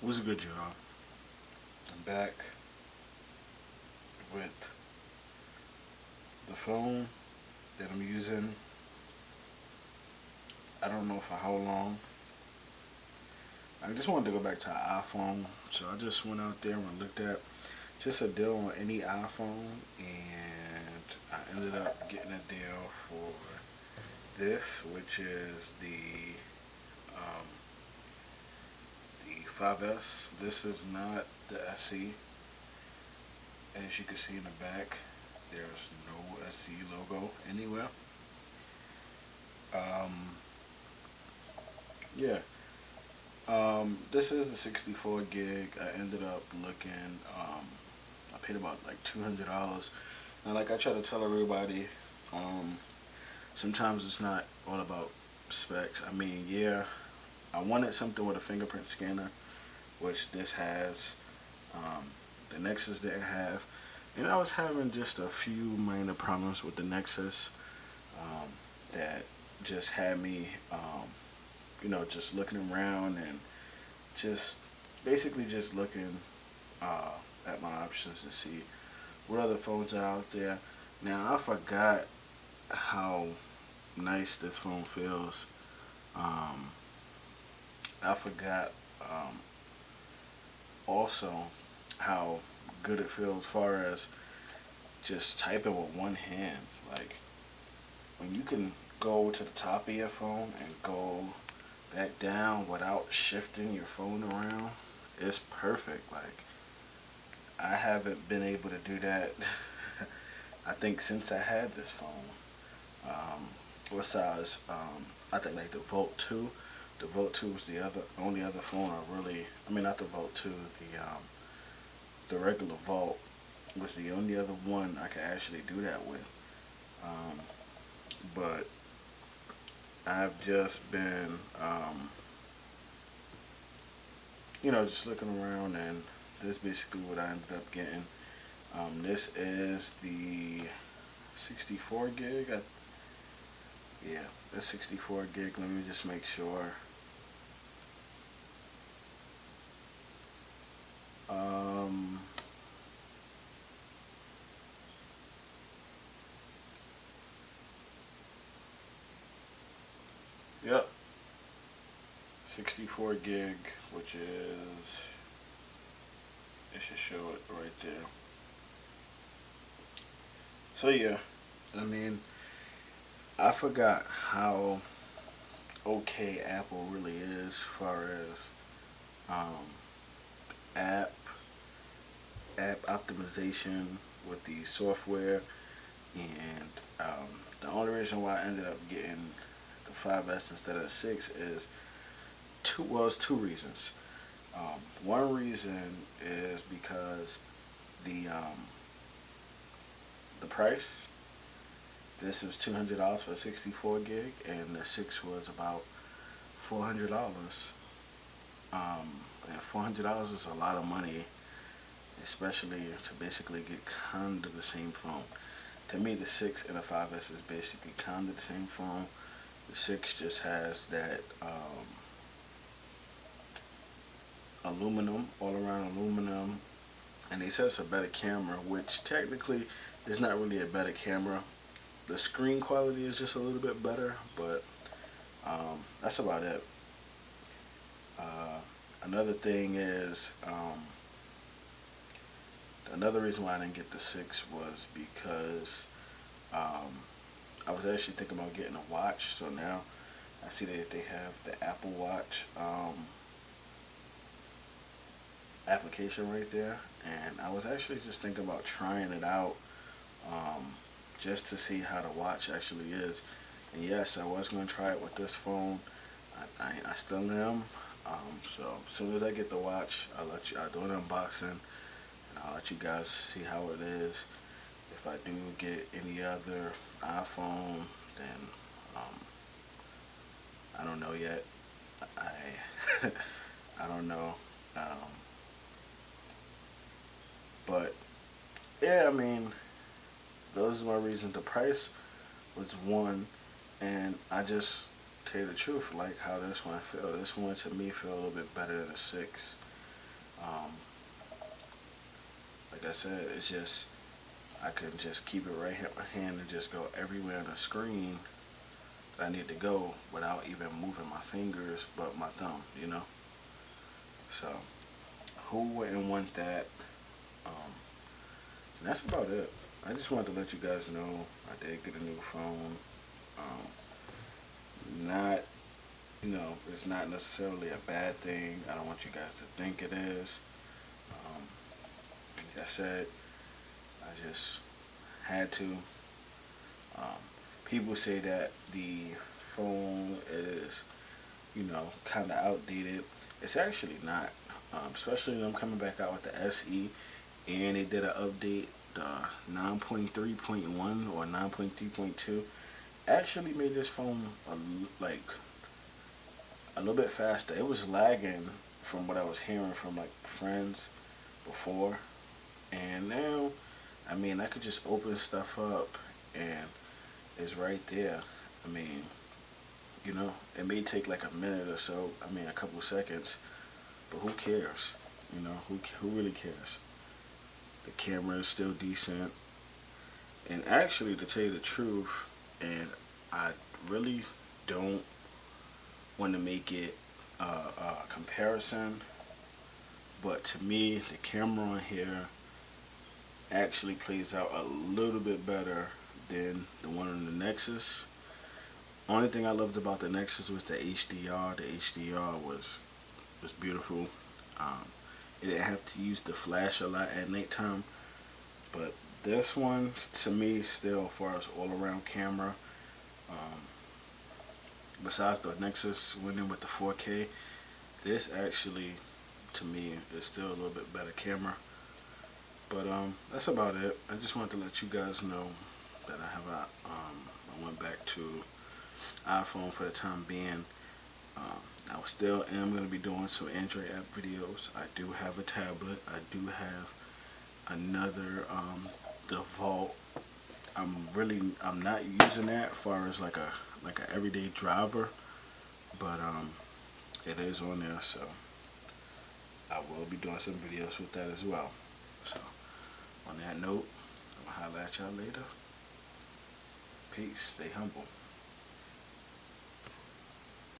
What's good, y'all? I'm back with the phone that I'm using. I don't know for how long. I just wanted to go back to an iPhone, so I just went out there and looked at just a deal on any iPhone, and I ended up getting a deal for this, which is um, the 5S. This is not the SE. As you can see in the back, there's no SE logo anywhere. Um, yeah, this is the 64 gig. I ended up looking. I paid about like $200. And like I try to tell everybody, um, sometimes it's not all about specs. I mean, yeah, I wanted something with a fingerprint scanner, which this has. Um, the Nexus didn't have, and I was having just a few minor problems with the Nexus um, that just had me, just looking around and just basically just looking uh, at my options to see what other phones are out there. Now I forgot how nice this phone feels. Um, I forgot also how good it feels as far as just typing with one hand. Like when you can go to the top of your phone and go back down without shifting your phone around, it's perfect. Like I haven't been able to do that. I think since I had this phone. Besides, I think like the Volt 2. The Volt 2 was the other only other phone I really. I mean, not the Volt 2. The regular Volt was the only other one I could actually do that with. Um, but I've just been, just looking around, and this is basically what I ended up getting. This is the 64 gig. Yeah, the 64 gig. Let me just make sure. Um, yep, 64 gig, which is, it should show it right there. So yeah, I mean, I forgot how okay Apple really is as far as um, app app optimization with the software, and the only reason why I ended up getting the 5S instead of the 6 is it's two reasons. One reason is because the um, the price. This was $200 for a 64 gig, and the 6 was about $400. And $400 is a lot of money, especially to basically get kind of the same phone. To me, the 6 and the 5S is basically kind of the same phone. The 6 just has that aluminum, all around aluminum, and they said it's a better camera, which technically is not really a better camera. The screen quality is just a little bit better, but that's about it. Uh, Another thing is, another reason why I didn't get the 6 was because um, I was actually thinking about getting a watch. So now I see that they have the Apple Watch application right there, and I was actually just thinking about trying it out um, just to see how the watch actually is. And yes, I was going to try it with this phone. I still am. So as soon as I get the watch, I'll do an unboxing, and I'll let you guys see how it is. If I do get any other iPhone, then um, I don't know yet. I I don't know. Um, but yeah, I mean, those are my reasons. The price was one, and I just tell you the truth, like how this one feel. This one to me feel a little bit better than a 6. Um, like I said, it's just I can just keep it right here in my hand and just go everywhere on the screen that I need to go without even moving my fingers but my thumb, you know? So, who wouldn't want that? Um, and that's about it. I just wanted to let you guys know I did get a new phone. Not, it's not necessarily a bad thing. I don't want you guys to think it is. Um, like I said, I just had to. Um, People say that the phone is, kind of outdated. It's actually not. Especially when I'm coming back out with the SE, and they did an update, the 9.3.1 or 9.3.2. Actually made this phone like a little bit faster. It was lagging from what I was hearing from like friends before, and now, I mean, I could just open stuff up and it's right there. I mean, it may take like a minute or so. I mean, a couple seconds, but who cares? Who really cares? The camera is still decent, and actually, to tell you the truth, and I really don't want to make it a comparison, but to me, the camera on here actually plays out a little bit better than the one on the Nexus. Only thing I loved about the Nexus was the HDR. The HDR was beautiful. Um, it didn't have to use the flash a lot at nighttime, but this one, to me, still, as far as all around camera, um, besides the Nexus winning with the 4K, this actually, to me, is still a little bit better camera. But that's about it. I just wanted to let you guys know that I went back to iPhone for the time being. I still am going to be doing some Android app videos. I do have a tablet. I do have another the Vault. I'm not using that as far as like a everyday driver, but it is on there, so I will be doing some videos with that as well. So on that note, I'm gonna holler at y'all later. Peace. Stay humble.